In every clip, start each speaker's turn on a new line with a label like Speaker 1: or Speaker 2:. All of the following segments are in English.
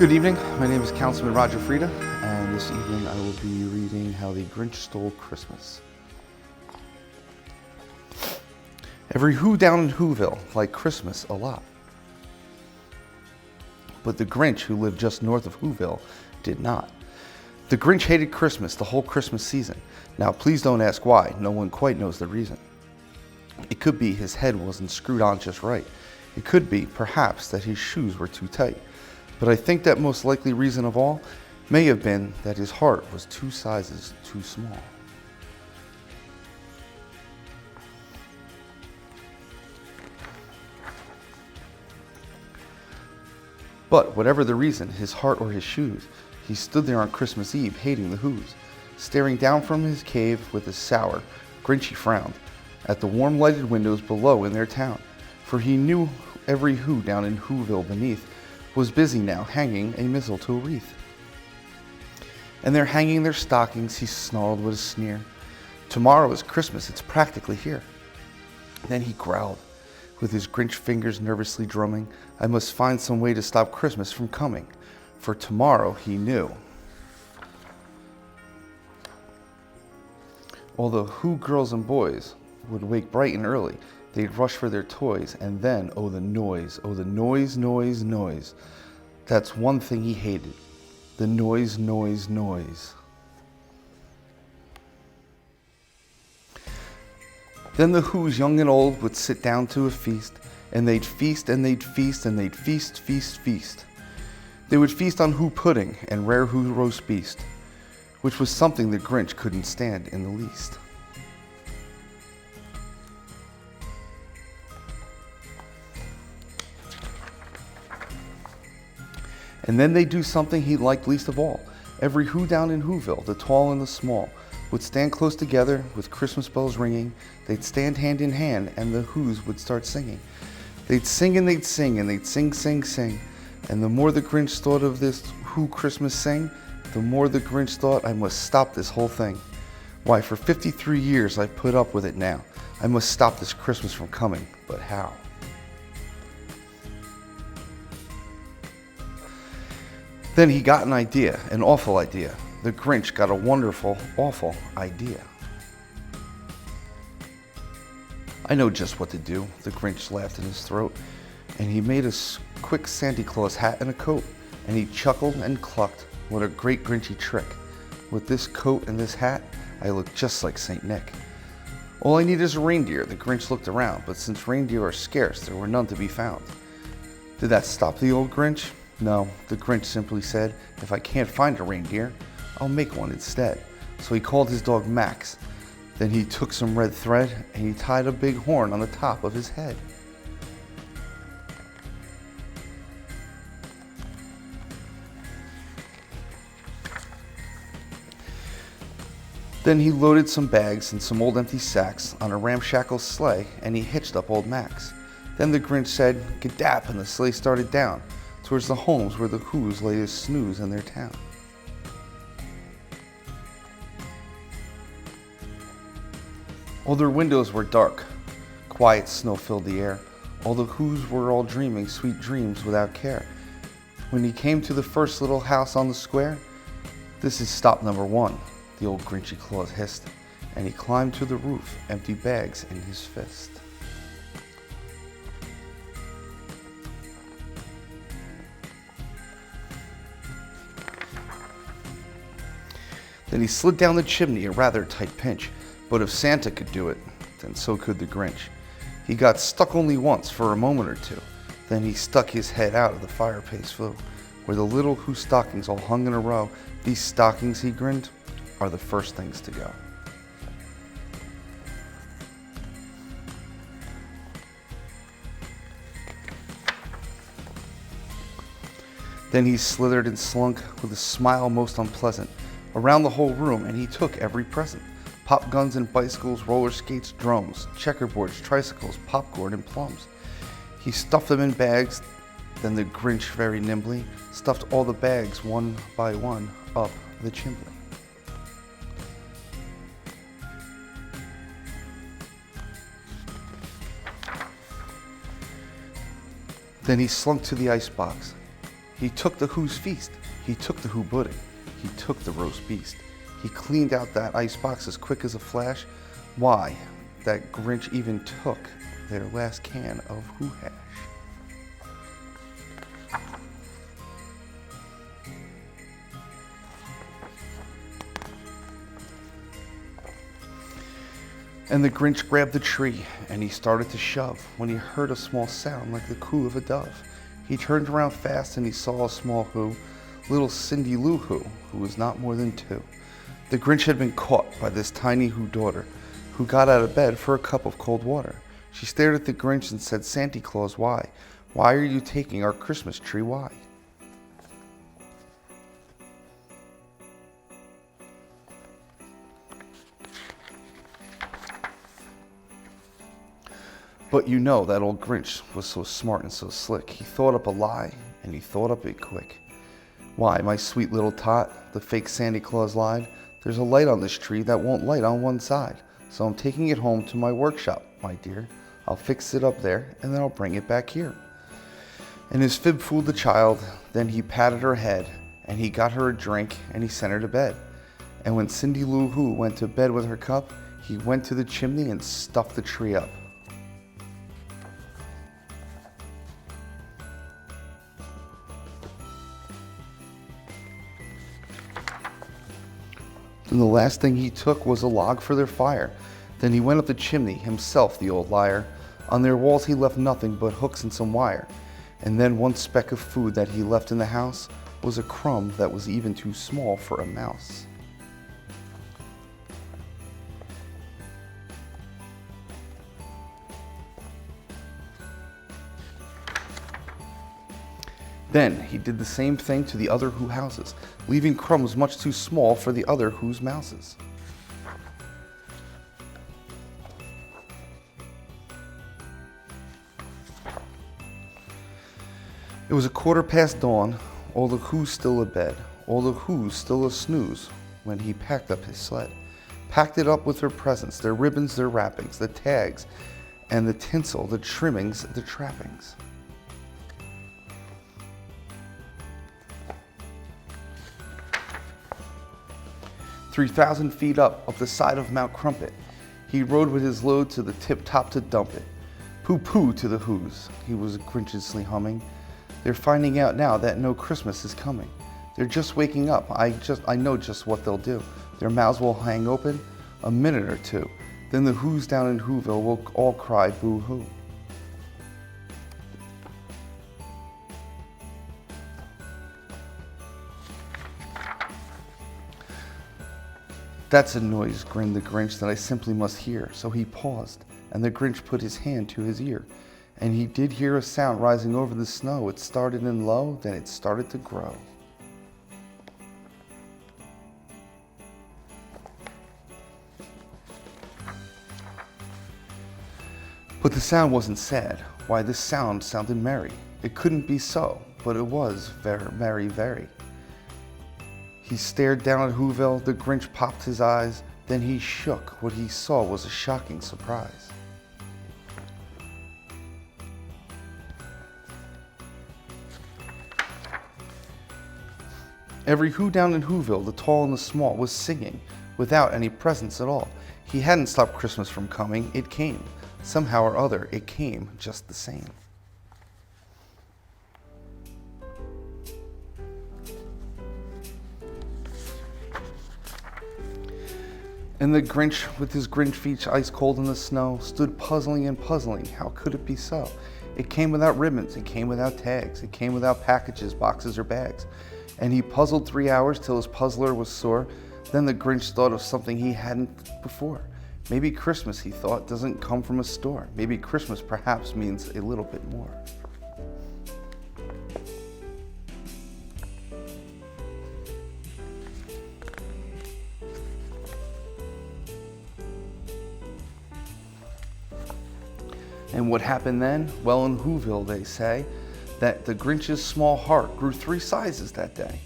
Speaker 1: Good evening, my name is Councilman Freda, and this evening I will be reading How the Grinch Stole Christmas. Every who down in Whoville liked Christmas a lot. But the Grinch, who lived just north of Whoville, did not. The Grinch hated Christmas the whole Christmas season. Now please don't ask why, no one quite knows the reason. It could be his head wasn't screwed on just right. It could be, perhaps, that his shoes were too tight. But I think that most likely reason of all may have been that his heart was 2 sizes too small. But whatever the reason, his heart or his shoes, he stood there on Christmas Eve hating the Whos, staring down from his cave with a sour, grinchy frown at the warm lighted windows below in their town, for he knew every Who down in Whoville beneath was busy now hanging a mistletoe wreath. And they're hanging their stockings, he snarled with a sneer. Tomorrow is Christmas, it's practically here. Then he growled, with his Grinch fingers nervously drumming, I must find some way to stop Christmas from coming, for tomorrow he knew. All the Who girls and boys would wake bright and early. They'd rush for their toys, and then, oh the noise, noise. That's one thing he hated, the noise. Then the Who's young and old would sit down to a feast, and they'd feast and they'd feast and they'd feast. They would feast on Who pudding and rare Who roast beast, which was something the Grinch couldn't stand in the least. And then they'd do something he liked least of all. Every Who down in Whoville, the tall and the small, would stand close together with Christmas bells ringing. They'd stand hand in hand and the Whos would start singing. They'd sing and they'd sing and they'd sing. And the more the Grinch thought of this Who Christmas sing, the more the Grinch thought, I must stop this whole thing. Why, for 53 years I've put up with it now. I must stop this Christmas from coming, but how? Then he got an idea, an awful idea. The Grinch got a wonderful, awful idea. I know just what to do, the Grinch laughed in his throat, and he made a quick Santa Claus hat and a coat, and he chuckled and clucked, what a great Grinchy trick. With this coat and this hat, I look just like Saint Nick. All I need is a reindeer, the Grinch looked around, but since reindeer are scarce, there were none to be found. Did that stop the old Grinch? No, the Grinch simply said, if I can't find a reindeer, I'll make one instead. So he called his dog Max. Then he took some red thread and he tied a big horn on the top of his head. Then he loaded some bags and some old empty sacks on a ramshackle sleigh and he hitched up old Max. Then the Grinch said, "Gadap," and the sleigh started down towards the homes where the Whos lay to snooze in their town. All their windows were dark, quiet snow filled the air. All the Whos were all dreaming sweet dreams without care. When he came to the first little house on the square, "This is stop number 1, the old Grinchy Claus hissed, and he climbed to the roof, empty bags in his fist. Then he slid down the chimney, a rather tight pinch. But if Santa could do it, then so could the Grinch. He got stuck only once for a moment or two. Then he stuck his head out of the fireplace flue, where the little Who stockings all hung in a row. These stockings, he grinned, are the first things to go. Then he slithered and slunk with a smile most unpleasant around the whole room, and he took every present. Pop guns and bicycles, roller skates, drums, checkerboards, tricycles, popcorn, and plums. He stuffed them in bags. Then the Grinch very nimbly stuffed all the bags one by one up the chimney. Then he slunk to the icebox. He took the Who's feast. He took the Who pudding. He took the roast beast. He cleaned out that icebox as quick as a flash. Why, that Grinch even took their last can of Who hash. And the Grinch grabbed the tree, and he started to shove when he heard a small sound like the coo of a dove. He turned around fast, and he saw a small Who, little Cindy Lou Who was not more than 2. The Grinch had been caught by this tiny Who daughter, who got out of bed for a cup of cold water. She stared at the Grinch and said, "Santa Claus, why? Why are you taking our Christmas tree? Why?" But you know that old Grinch was so smart and so slick. He thought up a lie, and he thought up it quick. "Why, my sweet little tot," the fake Santa Claus lied, "there's a light on this tree that won't light on one side. So I'm taking it home to my workshop, my dear. I'll fix it up there, and then I'll bring it back here." And his fib fooled the child. Then he patted her head, and he got her a drink, and he sent her to bed. And when Cindy Lou Who went to bed with her cup, he went to the chimney and stuffed the tree up. And the last thing he took was a log for their fire. Then he went up the chimney, himself the old liar. On their walls he left nothing but hooks and some wire. And then one speck of food that he left in the house was a crumb that was even too small for a mouse. Then he did the same thing to the other Who houses, leaving crumbs much too small for the other Who's mouses. It was 1/4 dawn, all the Who's still abed, all the Who's still a snooze, when he packed up his sled. Packed it up with their presents, their ribbons, their wrappings, the tags, and the tinsel, the trimmings, the trappings. 3,000 feet up the side of Mount Crumpet, he rode with his load to the tip-top to dump it. Pooh-pooh to the Who's, he was grinchiously humming. They're finding out now that no Christmas is coming. They're just waking up, I know just what they'll do. Their mouths will hang open a minute or two. Then the Who's down in Whoville will all cry boo-hoo. "That's a noise," grinned the Grinch, "that I simply must hear." So he paused, and the Grinch put his hand to his ear. And he did hear a sound rising over the snow. It started in low, then it started to grow. But the sound wasn't sad. Why, this sound sounded merry. It couldn't be so, but it was very merry, very. He stared down at Whoville, the Grinch popped his eyes, then he shook. What he saw was a shocking surprise. Every Who down in Whoville, the tall and the small, was singing without any presents at all. He hadn't stopped Christmas from coming, it came. Somehow or other, it came just the same. And the Grinch, with his Grinch feet ice cold in the snow, stood puzzling and puzzling. How could it be so? It came without ribbons, it came without tags, it came without packages, boxes, or bags. And he puzzled 3 hours till his puzzler was sore. Then the Grinch thought of something he hadn't before. Maybe Christmas, he thought, doesn't come from a store. Maybe Christmas perhaps means a little bit more. And what happened then? Well, in Whoville they say that the Grinch's small heart grew 3 sizes that day.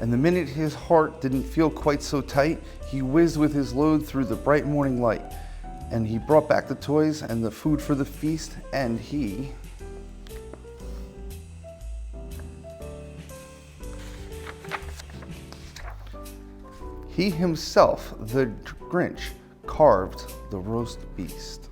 Speaker 1: And the minute his heart didn't feel quite so tight, he whizzed with his load through the bright morning light. And he brought back the toys and the food for the feast, and he He himself, the Grinch, carved the roast beast.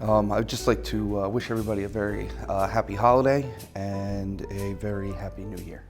Speaker 1: I'd just like to wish everybody a very happy holiday and a very happy new year.